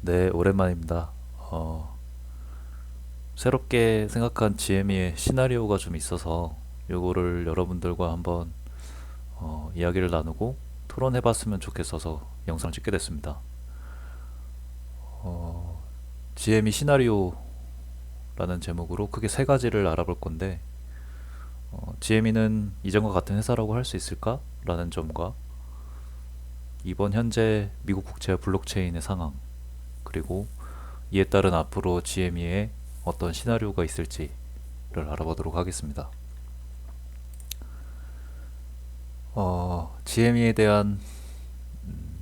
네, 오랜만입니다. 어, 새롭게 생각한 GME의 시나리오가 좀 있어서 요거를 여러분들과 한번 이야기를 나누고 토론해봤으면 좋겠어서 영상 찍게 됐습니다. GME 시나리오라는 제목으로 크게 세 가지를 알아볼 건데 GME는 이전과 같은 회사라고 할 수 있을까? 라는 점과 이번 현재 미국 국제 블록체인의 상황 그리고 이에 따른 앞으로 GME의 어떤 시나리오가 있을지를 알아보도록 하겠습니다. GME에 대한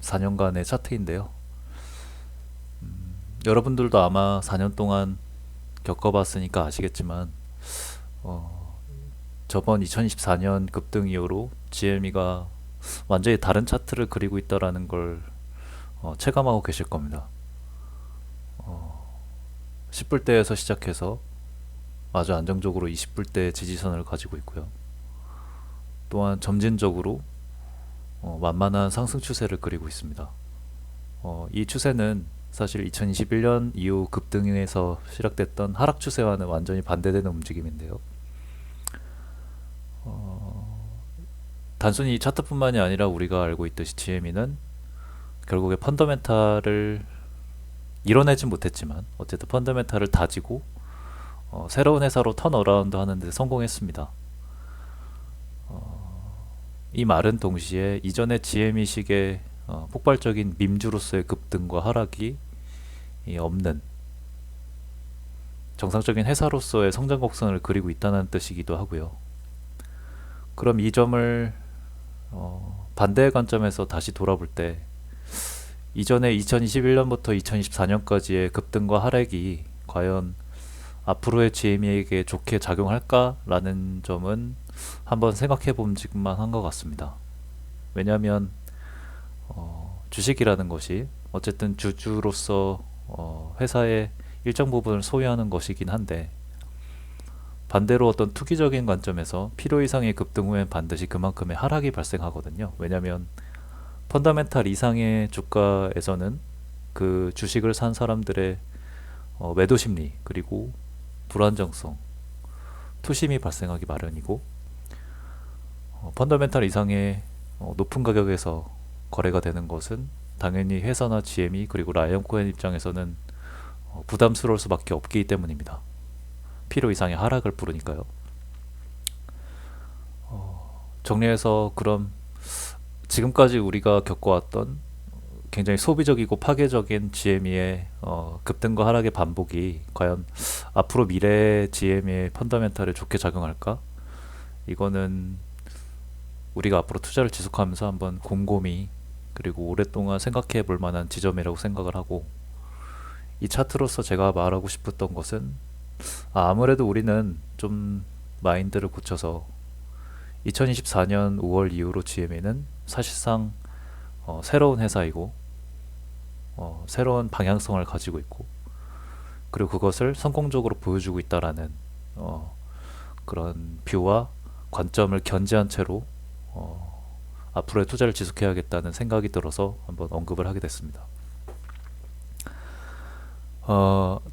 4년간의 차트인데요. 여러분들도 아마 4년 동안 겪어봤으니까 아시겠지만 저번 2024년 급등 이후로 GME가 완전히 다른 차트를 그리고 있다라는 걸 체감하고 계실 겁니다. 10불대에서 시작해서 아주 안정적으로 20불대 지지선을 가지고 있고요. 또한 점진적으로 만만한 상승 추세를 그리고 있습니다. 이 추세는 사실 2021년 이후 급등에서 시작됐던 하락 추세와는 완전히 반대되는 움직임인데요. 단순히 이 차트뿐만이 아니라 우리가 알고 있듯이 GME는 결국에 펀더멘탈을 이뤄내진 못했지만 어쨌든 펀더멘탈을 다지고 새로운 회사로 턴어라운드 하는데 성공했습니다. 이 말은 동시에 이전의 GME식의 폭발적인 밈주로서의 급등과 하락이 없는 정상적인 회사로서의 성장 곡선을 그리고 있다는 뜻이기도 하고요. 그럼 이 점을 반대의 관점에서 다시 돌아볼 때 이전에 2021년부터 2024년까지의 급등과 하락이 과연 앞으로의 GME에게 좋게 작용할까라는 점은 한번 생각해 봄직만 한 것 같습니다. 왜냐하면 주식이라는 것이 어쨌든 주주로서 회사의 일정 부분을 소유하는 것이긴 한데 반대로 어떤 투기적인 관점에서 필요 이상의 급등 후엔 반드시 그만큼의 하락이 발생하거든요. 왜냐하면 펀더멘탈 이상의 주가에서는 그 주식을 산 사람들의 매도 심리 그리고 불안정성, 투심이 발생하기 마련이고 펀더멘탈 이상의 높은 가격에서 거래가 되는 것은 당연히 회사나 GME 그리고 라이언 코hen 입장에서는 부담스러울 수밖에 없기 때문입니다. 필요 이상의 하락을 부르니까요. 정리해서 그럼 지금까지 우리가 겪어왔던 굉장히 소비적이고 파괴적인 GME의 급등과 하락의 반복이 과연 앞으로 미래의 GME의 펀더멘탈에 좋게 작용할까? 이거는 우리가 앞으로 투자를 지속하면서 한번 곰곰이 그리고 오랫동안 생각해 볼 만한 지점이라고 생각을 하고 이 차트로서 제가 말하고 싶었던 것은 아무래도 우리는 좀 마인드를 고쳐서 2024년 5월 이후로 GME는 사실상 새로운 회사이고 새로운 방향성을 가지고 있고 그리고 그것을 성공적으로 보여주고 있다라는 그런 뷰와 관점을 견지한 채로 앞으로의 투자를 지속해야겠다는 생각이 들어서 한번 언급을 하게 됐습니다.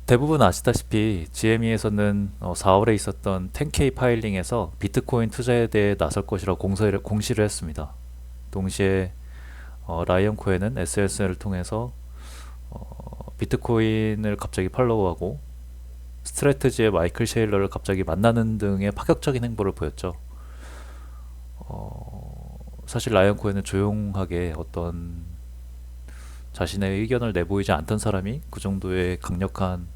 대부분 아시다시피 GME에서는 4월에 있었던 10K 파일링에서 비트코인 투자에 대해 나설 것이라고 공시를 했습니다. 동시에 라이언 코hen은 SNS를 통해서 비트코인을 갑자기 팔로우하고 스트래트지의 마이클 셰일러를 갑자기 만나는 등의 파격적인 행보를 보였죠. 사실 라이언 코hen은 조용하게 어떤 자신의 의견을 내보이지 않던 사람이 그 정도의 강력한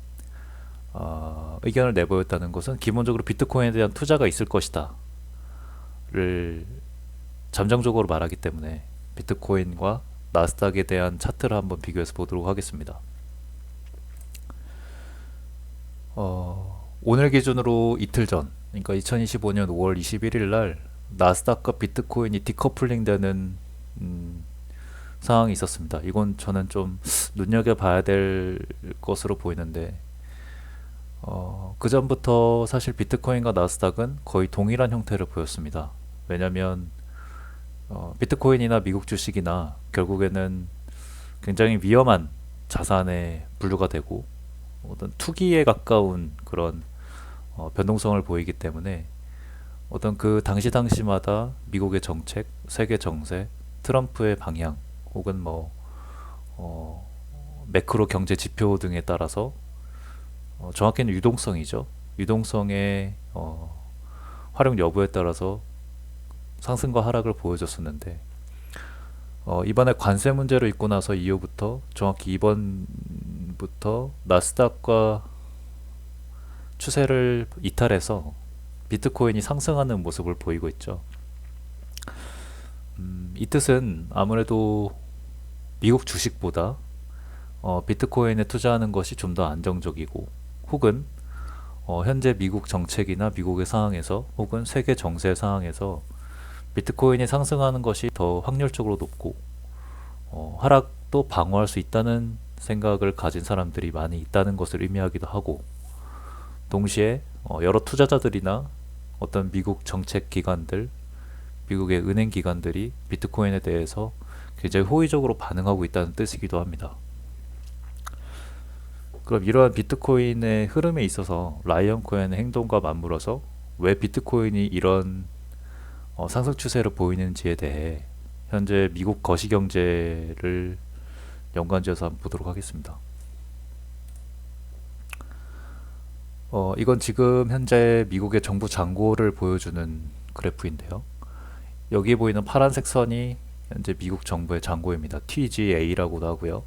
의견을 내보였다는 것은 기본적으로 비트코인에 대한 투자가 있을 것이다 를 잠정적으로 말하기 때문에 비트코인과 나스닥에 대한 차트를 한번 비교해서 보도록 하겠습니다. 오늘 기준으로 이틀 전, 그러니까 2025년 5월 21일 날 나스닥과 비트코인이 디커플링 되는 상황이 있었습니다. 이건 저는 좀 눈여겨봐야 될 것으로 보이는데 그 전부터 사실 비트코인과 나스닥은 거의 동일한 형태를 보였습니다. 왜냐하면 비트코인이나 미국 주식이나 결국에는 굉장히 위험한 자산에 분류가 되고 어떤 투기에 가까운 그런 변동성을 보이기 때문에 어떤 그 당시마다 미국의 정책, 세계 정세, 트럼프의 방향 혹은 뭐 어, 매크로 경제 지표 등에 따라서 정확히는 유동성이죠. 유동성의 활용 여부에 따라서 상승과 하락을 보여줬었는데 이번에 관세 문제로 있고 나서 이후부터 정확히 이번부터 나스닥과 추세를 이탈해서 비트코인이 상승하는 모습을 보이고 있죠. 이 뜻은 아무래도 미국 주식보다 비트코인에 투자하는 것이 좀 더 안정적이고 혹은 현재 미국 정책이나 미국의 상황에서 혹은 세계 정세 상황에서 비트코인이 상승하는 것이 더 확률적으로 높고 하락도 방어할 수 있다는 생각을 가진 사람들이 많이 있다는 것을 의미하기도 하고 동시에 여러 투자자들이나 어떤 미국 정책 기관들, 미국의 은행 기관들이 비트코인에 대해서 굉장히 호의적으로 반응하고 있다는 뜻이기도 합니다. 그럼 이러한 비트코인의 흐름에 있어서 라이언 코hen의 행동과 맞물어서 왜 비트코인이 이런 상승 추세를 보이는지에 대해 현재 미국 거시경제를 연관지어서 한번 보도록 하겠습니다. 이건 지금 현재 미국의 정부 잔고를 보여주는 그래프인데요. 여기 보이는 파란색 선이 현재 미국 정부의 잔고입니다. TGA라고도 하고요.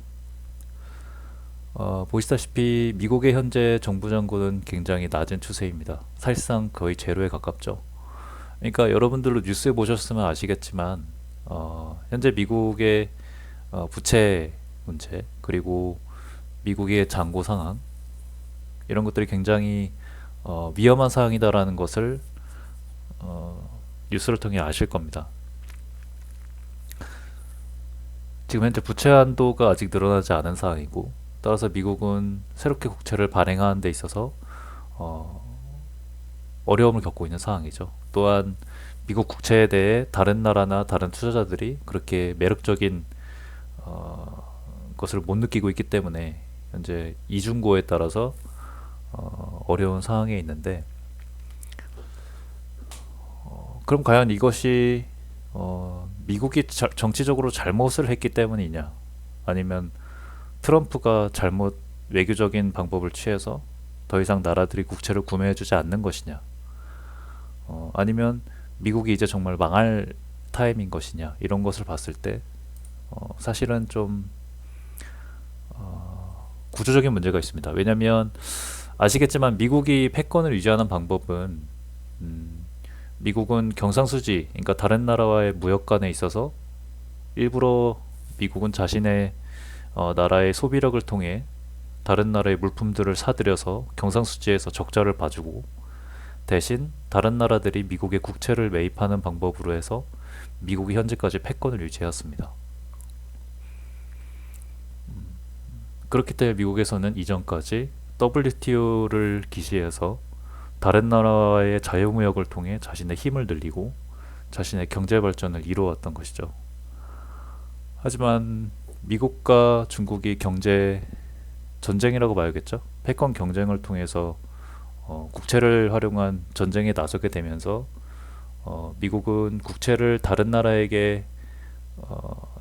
보시다시피 미국의 현재 정부 잔고는 굉장히 낮은 추세입니다. 사실상 거의 제로에 가깝죠. 그러니까 여러분들도 뉴스에 보셨으면 아시겠지만 현재 미국의 부채 문제 그리고 미국의 잔고 상황 이런 것들이 굉장히 위험한 상황이다라는 것을 뉴스를 통해 아실 겁니다. 지금 현재 부채 한도가 아직 늘어나지 않은 상황이고 따라서 미국은 새롭게 국채를 발행하는 데 있어서 어려움을 겪고 있는 상황이죠. 또한 미국 국채에 대해 다른 나라나 다른 투자자들이 그렇게 매력적인 것을 못 느끼고 있기 때문에 현재 이중고에 따라서 어려운 상황에 있는데 그럼 과연 이것이 미국이 정치적으로 잘못을 했기 때문이냐 아니면 트럼프가 잘못 외교적인 방법을 취해서 더 이상 나라들이 국채를 구매해주지 않는 것이냐 아니면 미국이 이제 정말 망할 타임인 것이냐 이런 것을 봤을 때 사실은 좀 구조적인 문제가 있습니다. 왜냐하면 아시겠지만 미국이 패권을 유지하는 방법은 미국은 경상수지 그러니까 다른 나라와의 무역 간에 있어서 일부러 미국은 자신의 나라의 소비력을 통해 다른 나라의 물품들을 사들여서 경상수지에서 적자를 봐주고 대신 다른 나라들이 미국의 국채를 매입하는 방법으로 해서 미국이 현재까지 패권을 유지해왔습니다. 그렇기 때문에 미국에서는 이전까지 WTO를 기시해서 다른 나라의 자유무역을 통해 자신의 힘을 늘리고 자신의 경제 발전을 이루어왔던 것이죠. 하지만 미국과 중국이 경제 전쟁이라고 봐야겠죠. 패권 경쟁을 통해서 국채를 활용한 전쟁에 나서게 되면서 미국은 국채를 다른 나라에게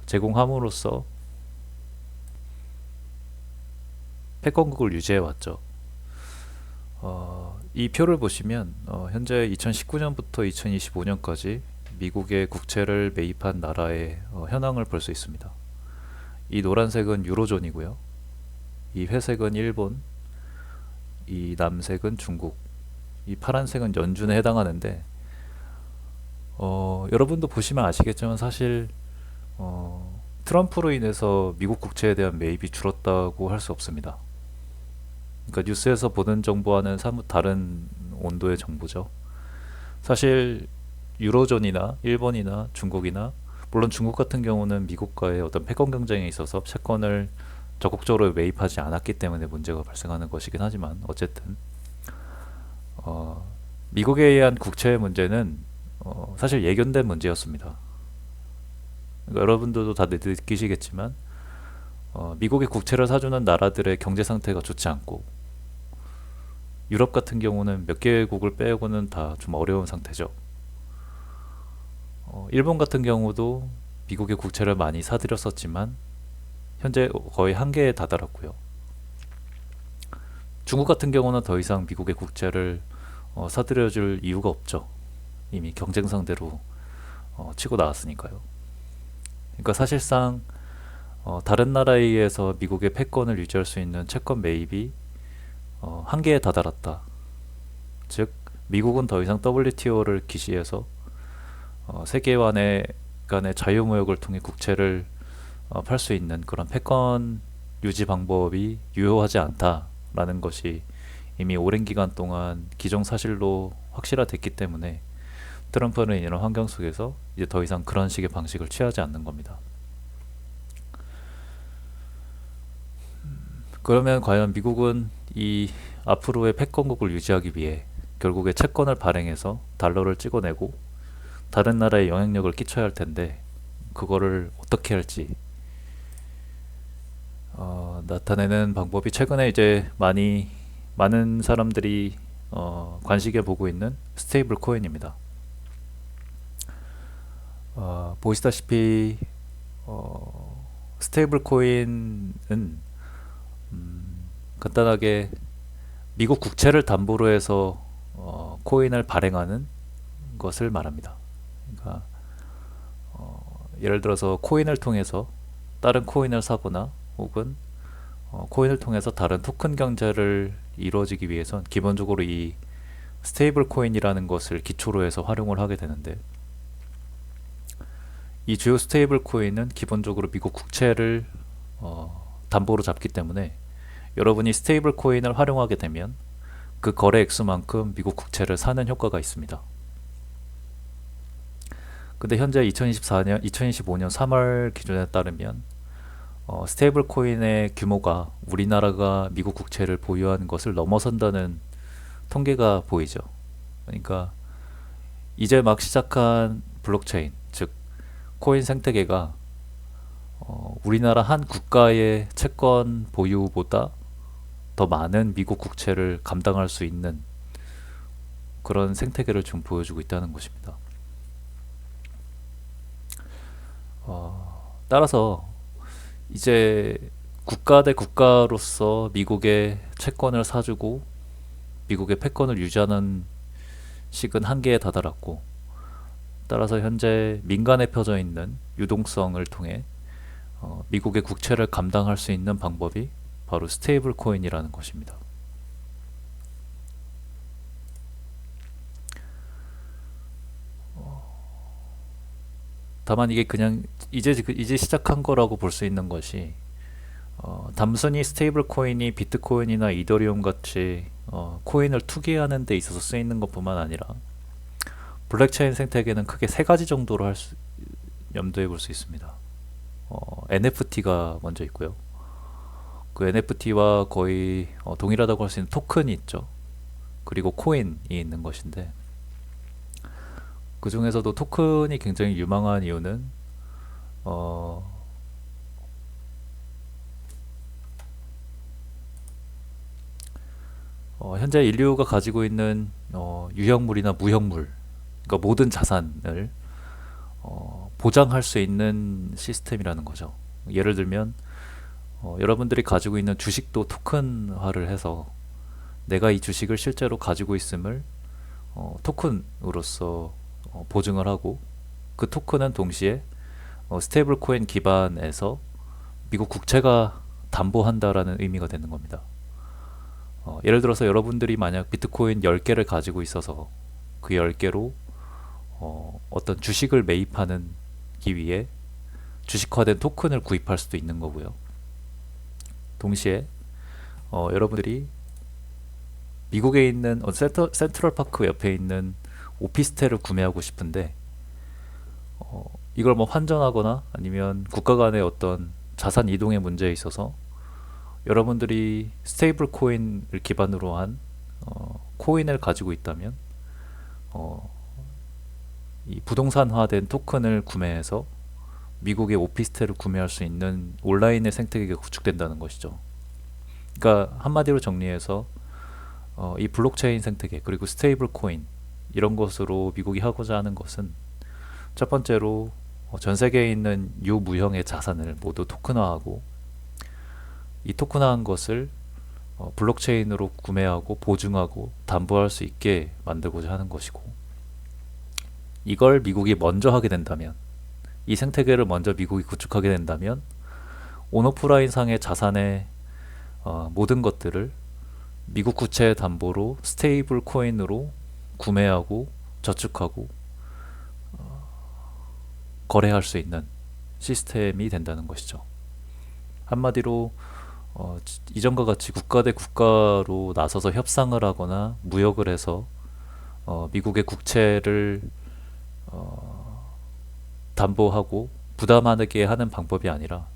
제공함으로써 패권국을 유지해 왔죠. 이 표를 보시면 현재 2019년부터 2025년까지 미국의 국채를 매입한 나라의 현황을 볼 수 있습니다. 이 노란색은 유로존이고요. 이 회색은 일본, 이 남색은 중국, 이 파란색은 연준에 해당하는데 여러분도 보시면 아시겠지만 사실 트럼프로 인해서 미국 국채에 대한 매입이 줄었다고 할 수 없습니다. 그러니까 뉴스에서 보는 정보와는 사뭇 다른 온도의 정보죠. 사실 유로존이나 일본이나 중국이나 물론 중국 같은 경우는 미국과의 어떤 패권 경쟁에 있어서 채권을 적극적으로 매입하지 않았기 때문에 문제가 발생하는 것이긴 하지만 어쨌든 미국에 의한 국채 문제는 사실 예견된 문제였습니다. 그러니까 여러분들도 다 느끼시겠지만 미국의 국채를 사주는 나라들의 경제 상태가 좋지 않고 유럽 같은 경우는 몇 개국을 빼고는 다 좀 어려운 상태죠. 일본 같은 경우도 미국의 국채를 많이 사들였었지만 현재 거의 한계에 다다랐고요. 중국 같은 경우는 더 이상 미국의 국채를 사들여줄 이유가 없죠. 이미 경쟁 상대로 치고 나왔으니까요. 그러니까 사실상 다른 나라에 의해서 미국의 패권을 유지할 수 있는 채권 매입이 한계에 다다랐다. 즉 미국은 더 이상 WTO를 기시해서 세계관의 간의 자유무역을 통해 국채를 팔 수 있는 그런 패권 유지 방법이 유효하지 않다라는 것이 이미 오랜 기간 동안 기정사실로 확실화됐기 때문에 트럼프는 이런 환경 속에서 이제 더 이상 그런 식의 방식을 취하지 않는 겁니다. 그러면 과연 미국은 이 앞으로의 패권국을 유지하기 위해 결국에 채권을 발행해서 달러를 찍어내고 다른 나라에 영향력을 끼쳐야 할 텐데 그거를 어떻게 할지 나타내는 방법이 최근에 이제 많은 사람들이 관심있게 보고 있는 스테이블 코인입니다. 보시다시피 스테이블 코인은 간단하게 미국 국채를 담보로 해서 코인을 발행하는 것을 말합니다. 그러니까 예를 들어서 코인을 통해서 다른 코인을 사거나 혹은 코인을 통해서 다른 토큰 경제를 이루어지기 위해선 기본적으로 이 스테이블 코인이라는 것을 기초로 해서 활용을 하게 되는데 이 주요 스테이블 코인은 기본적으로 미국 국채를 담보로 잡기 때문에 여러분이 스테이블 코인을 활용하게 되면 그 거래 액수만큼 미국 국채를 사는 효과가 있습니다. 근데 현재 2025년 3월 기준에 따르면 스테이블 코인의 규모가 우리나라가 미국 국채를 보유하는 것을 넘어선다는 통계가 보이죠. 그러니까 이제 막 시작한 블록체인, 즉 코인 생태계가 우리나라 한 국가의 채권 보유보다 더 많은 미국 국채를 감당할 수 있는 그런 생태계를 좀 보여주고 있다는 것입니다. 따라서 이제 국가 대 국가로서 미국의 채권을 사주고 미국의 패권을 유지하는 식은 한계에 다다랐고 따라서 현재 민간에 펴져 있는 유동성을 통해 미국의 국채를 감당할 수 있는 방법이 바로 스테이블 코인이라는 것입니다. 다만 이게 그냥 이제 시작한 거라고 볼 수 있는 것이 단순히 스테이블 코인이 비트코인이나 이더리움 같이 코인을 투기하는 데 있어서 쓰이는 것뿐만 아니라 블록체인 생태계는 크게 세 가지 정도로 염두에 볼 수 있습니다. NFT가 먼저 있고요. 그 NFT와 거의 동일하다고 할 수 있는 토큰이 있죠. 그리고 코인이 있는 것인데 그 중에서도 토큰이 굉장히 유망한 이유는 현재 인류가 가지고 있는 유형물이나 무형물, 그러니까 모든 자산을 보장할 수 있는 시스템이라는 거죠. 예를 들면 여러분들이 가지고 있는 주식도 토큰화를 해서 내가 이 주식을 실제로 가지고 있음을 토큰으로서 보증을 하고 그 토큰은 동시에 스테이블 코인 기반에서 미국 국채가 담보한다라는 의미가 되는 겁니다. 예를 들어서 여러분들이 만약 비트코인 10개를 가지고 있어서 그 10개로 어떤 주식을 매입하기 위해 주식화된 토큰을 구입할 수도 있는 거고요. 동시에 여러분들이 미국에 있는 센트럴파크 옆에 있는 오피스텔을 구매하고 싶은데 이걸 뭐 환전하거나 아니면 국가 간의 어떤 자산 이동의 문제에 있어서 여러분들이 스테이블 코인을 기반으로 한 코인을 가지고 있다면 이 부동산화된 토큰을 구매해서 미국의 오피스텔을 구매할 수 있는 온라인의 생태계가 구축된다는 것이죠. 그러니까 한마디로 정리해서 이 블록체인 생태계 그리고 스테이블 코인 이런 것으로 미국이 하고자 하는 것은 첫 번째로 전 세계에 있는 유무형의 자산을 모두 토큰화하고 이 토큰화한 것을 블록체인으로 구매하고 보증하고 담보할 수 있게 만들고자 하는 것이고, 이걸 미국이 먼저 하게 된다면, 이 생태계를 먼저 미국이 구축하게 된다면 온오프라인 상의 자산의 모든 것들을 미국 구체 담보로 스테이블 코인으로 구매하고 저축하고 거래할 수 있는 시스템이 된다는 것이죠. 한마디로 이전과 같이 국가 대 국가로 나서서 협상을 하거나 무역을 해서 미국의 국채를 담보하고 부담하게 하는 방법이 아니라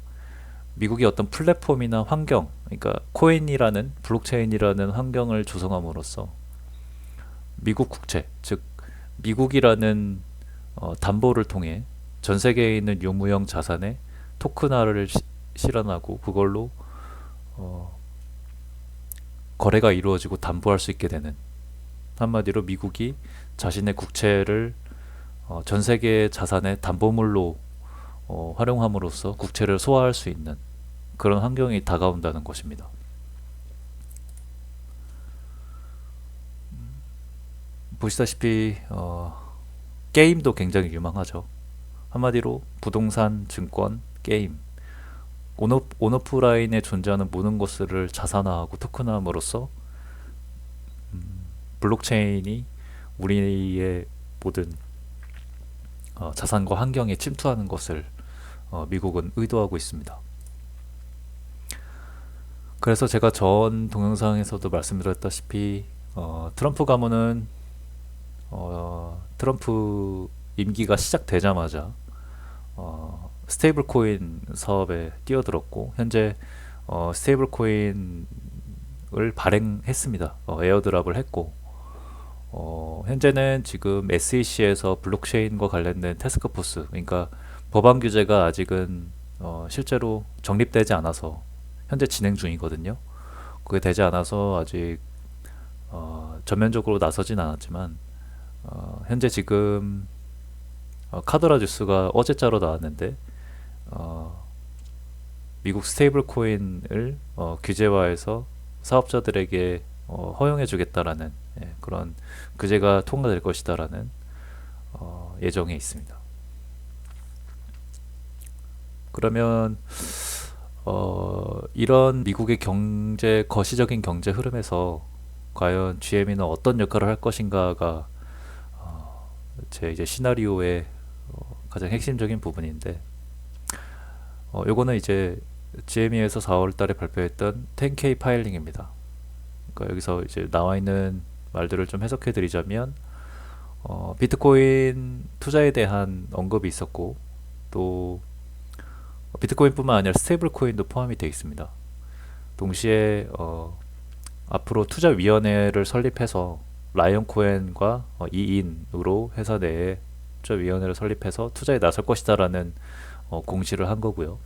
미국이 어떤 플랫폼이나 환경, 그러니까 코인이라는 블록체인이라는 환경을 조성함으로써 미국 국채, 즉 미국이라는 담보를 통해 전 세계에 있는 유무형 자산의 토큰화를 실현하고 그걸로 거래가 이루어지고 담보할 수 있게 되는, 한마디로 미국이 자신의 국채를 전 세계의 자산의 담보물로 활용함으로써 국채를 소화할 수 있는 그런 환경이 다가온다는 것입니다. 보시다시피 게임도 굉장히 유망하죠. 한마디로 부동산, 증권, 게임, 온오프라인에 존재하는 모든 것들을 자산화하고 토큰화함으로써 블록체인이 우리의 모든 자산과 환경에 침투하는 것을 미국은 의도하고 있습니다. 그래서 제가 전 동영상에서도 말씀드렸다시피 트럼프 가문은 트럼프 임기가 시작되자마자 스테이블 코인 사업에 뛰어들었고 현재 스테이블 코인을 발행했습니다. 에어드랍을 했고 현재는 지금 SEC에서 블록체인과 관련된 태스크포스, 그러니까 법안 규제가 아직은 실제로 정립되지 않아서 현재 진행 중이거든요. 그게 되지 않아서 아직 전면적으로 나서진 않았지만 현재 지금 카더라 뉴스가 어제자로 나왔는데 미국 스테이블 코인을 규제화해서 사업자들에게 허용해 주겠다라는 그런 규제가 통과될 것이다라는 예정에 있습니다. 그러면 이런 미국의 거시적인 경제 흐름에서 과연 GME는 어떤 역할을 할 것인가가 제 이제 시나리오의 가장 핵심적인 부분인데, 요거는 이제 GME에서 4월달에 발표했던 10K 파일링입니다. 그러니까 여기서 이제 나와 있는 말들을 좀 해석해 드리자면 비트코인 투자에 대한 언급이 있었고, 또 비트코인뿐만 아니라 스테이블 코인도 포함이 되어 있습니다. 동시에 앞으로 투자위원회를 설립해서 라이언 코엔과 2인으로 회사 내에 투자위원회를 설립해서 투자에 나설 것이다라는 공시를 한 거고요.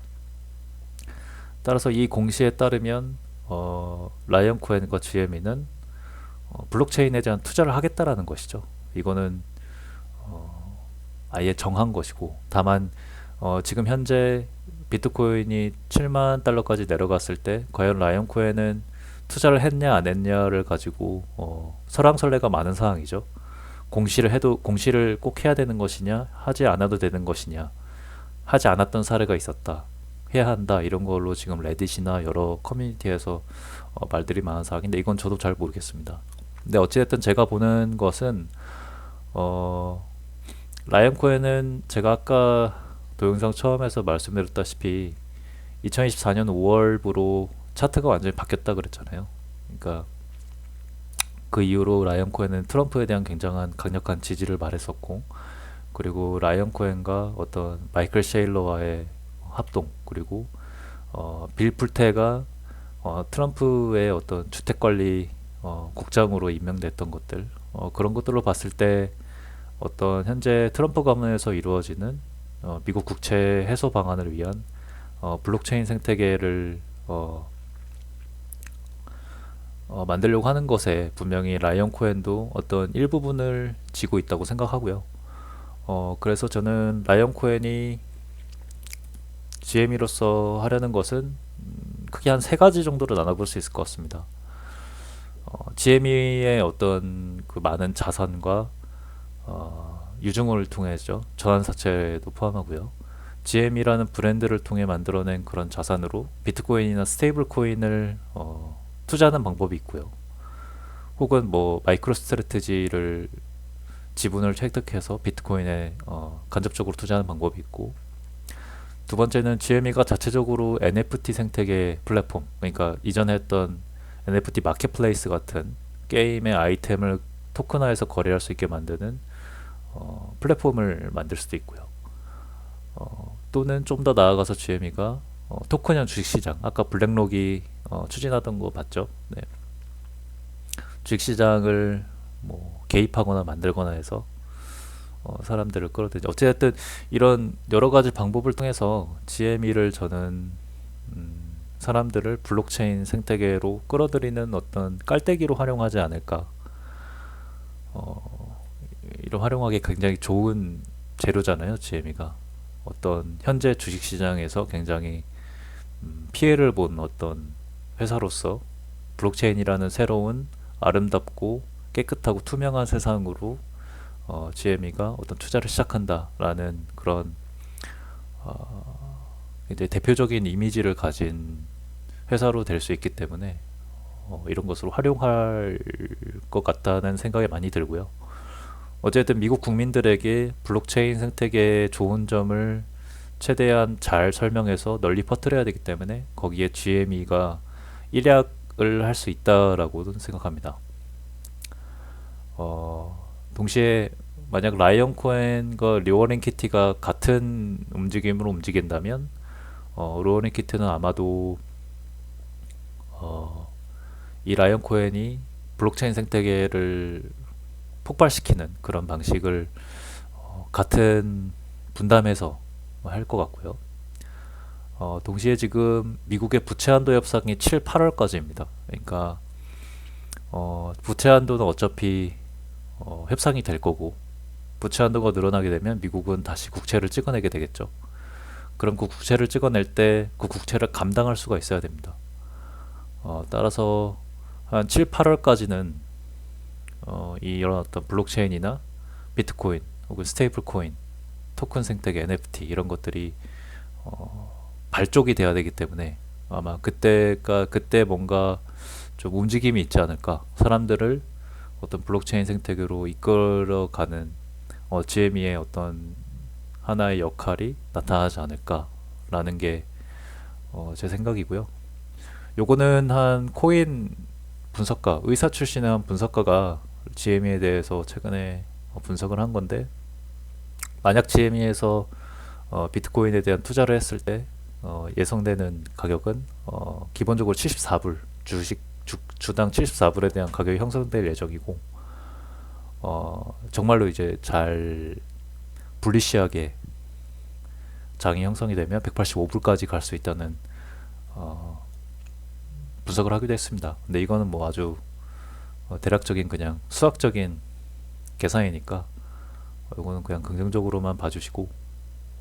따라서 이 공시에 따르면 라이언 코엔과 GME는 블록체인에 대한 투자를 하겠다라는 것이죠. 이거는 아예 정한 것이고, 다만 지금 현재 비트코인이 7만 달러까지 내려갔을 때 과연 라이언 코엔은 투자를 했냐 안 했냐를 가지고 설왕설래가 많은 상황이죠. 공시를 꼭 해야 되는 것이냐, 하지 않아도 되는 것이냐, 하지 않았던 사례가 있었다, 해야 한다, 이런 걸로 지금 레딧이나 여러 커뮤니티에서 말들이 많은 상황인데 이건 저도 잘 모르겠습니다. 근데 어찌됐든 제가 보는 것은 라이언 코엔은 제가 아까 동영상 처음에서 말씀드렸다시피 2024년 5월부로 차트가 완전히 바뀌었다 그랬잖아요. 그러니까 그 이후로 라이언 코엔은 트럼프에 대한 굉장한 강력한 지지를 말했었고, 그리고 라이언 코엔과 어떤 마이클 셰일러와의 합동, 그리고 빌 풀테가 트럼프의 어떤 주택관리 국장으로 임명됐던 것들, 그런 것들로 봤을 때 어떤 현재 트럼프 가문에서 이루어지는 미국 국채 해소 방안을 위한 블록체인 생태계를 만들려고 하는 것에 분명히 라이언 코헨도 어떤 일부분을 지고 있다고 생각하고요. 그래서 저는 라이언 코헨이 GME로서 하려는 것은 크게 한 세 가지 정도로 나눠볼 수 있을 것 같습니다. GME의 어떤 그 많은 자산과 유증을 통해서 전환사채도 포함하고요. GM이라는 브랜드를 통해 만들어낸 그런 자산으로 비트코인이나 스테이블 코인을 투자하는 방법이 있고요. 혹은 뭐 마이크로 스트래티지를 지분을 획득해서 비트코인에 간접적으로 투자하는 방법이 있고, 두 번째는 GME가 자체적으로 NFT 생태계 플랫폼, 그러니까 이전에 했던 NFT 마켓플레이스 같은 게임의 아이템을 토큰화해서 거래할 수 있게 만드는 플랫폼을 만들 수도 있고요. 또는 좀 더 나아가서 GME가 토큰형 주식시장, 아까 블랙록이 추진하던 거 봤죠? 네. 주식시장을 뭐 개입하거나 만들거나 해서 사람들을 끌어들이죠. 어쨌든 이런 여러 가지 방법을 통해서 GME를 저는 사람들을 블록체인 생태계로 끌어들이는 어떤 깔때기로 활용하지 않을까. 이런 활용하기 굉장히 좋은 재료잖아요, GME가. 어떤 현재 주식시장에서 굉장히 피해를 본 어떤 회사로서 블록체인이라는 새로운 아름답고 깨끗하고 투명한 세상으로 GME가 어떤 투자를 시작한다라는 그런 이제 대표적인 이미지를 가진 회사로 될 수 있기 때문에 이런 것으로 활용할 것 같다는 생각이 많이 들고요. 어쨌든 미국 국민들에게 블록체인 생태계의 좋은 점을 최대한 잘 설명해서 널리 퍼뜨려야 되기 때문에 거기에 GME가 일약을 할 수 있다라고 생각합니다. 동시에 만약 라이언 코헨과 리워렌 키티가 같은 움직임으로 움직인다면 리워렌 키티는 아마도 이 라이언 코헨이 블록체인 생태계를 폭발시키는 그런 방식을 같은 분담해서 할 것 같고요. 동시에 지금 미국의 부채 한도 협상이 7, 8월까지입니다. 그러니까 부채 한도는 어차피 협상이 될 거고, 부채 한도가 늘어나게 되면 미국은 다시 국채를 찍어내게 되겠죠. 그럼 그 국채를 찍어낼 때 그 국채를 감당할 수가 있어야 됩니다. 따라서 한 7, 8월까지는 이런 어떤 블록체인이나 비트코인 혹은 스테이블 코인, 토큰 생태계, NFT 이런 것들이 발족이 돼야 되기 때문에 아마 그때 뭔가 좀 움직임이 있지 않을까, 사람들을 어떤 블록체인 생태계로 이끌어가는 GME의 어떤 하나의 역할이 나타나지 않을까라는 게 제 생각이고요. 요거는 한 코인 분석가, 의사 출신의 한 분석가가 GME에 대해서 최근에 분석을 한 건데, 만약 GME에서 비트코인에 대한 투자를 했을 때 예상되는 가격은 기본적으로 74불, 주당 74불에 대한 가격이 형성될 예정이고, 정말로 이제 잘 불리시하게 장이 형성이 되면 185불까지 갈 수 있다는 분석을 하기도 했습니다. 근데 이거는 뭐 아주 대략적인 그냥 수학적인 계산이니까 이거는 그냥 긍정적으로만 봐주시고,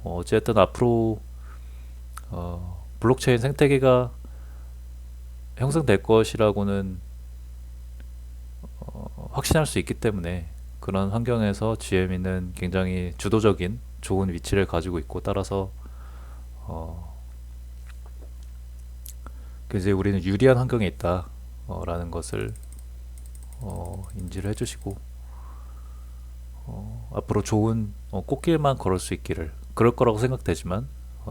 어쨌든 앞으로 블록체인 생태계가 형성될 것이라고는 확신할 수 있기 때문에 그런 환경에서 GME는 굉장히 주도적인 좋은 위치를 가지고 있고, 따라서 이제 우리는 유리한 환경에 있다 라는 것을 인지를 해주시고, 앞으로 좋은 꽃길만 걸을 수 있기를, 그럴 거라고 생각되지만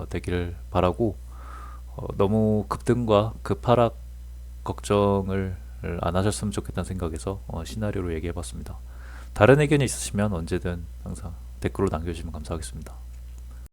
되기를 바라고, 너무 급등과 급하락 걱정을 안 하셨으면 좋겠다는 생각에서 시나리오로 얘기해 봤습니다. 다른 의견이 있으시면 언제든 항상 댓글로 남겨주시면 감사하겠습니다.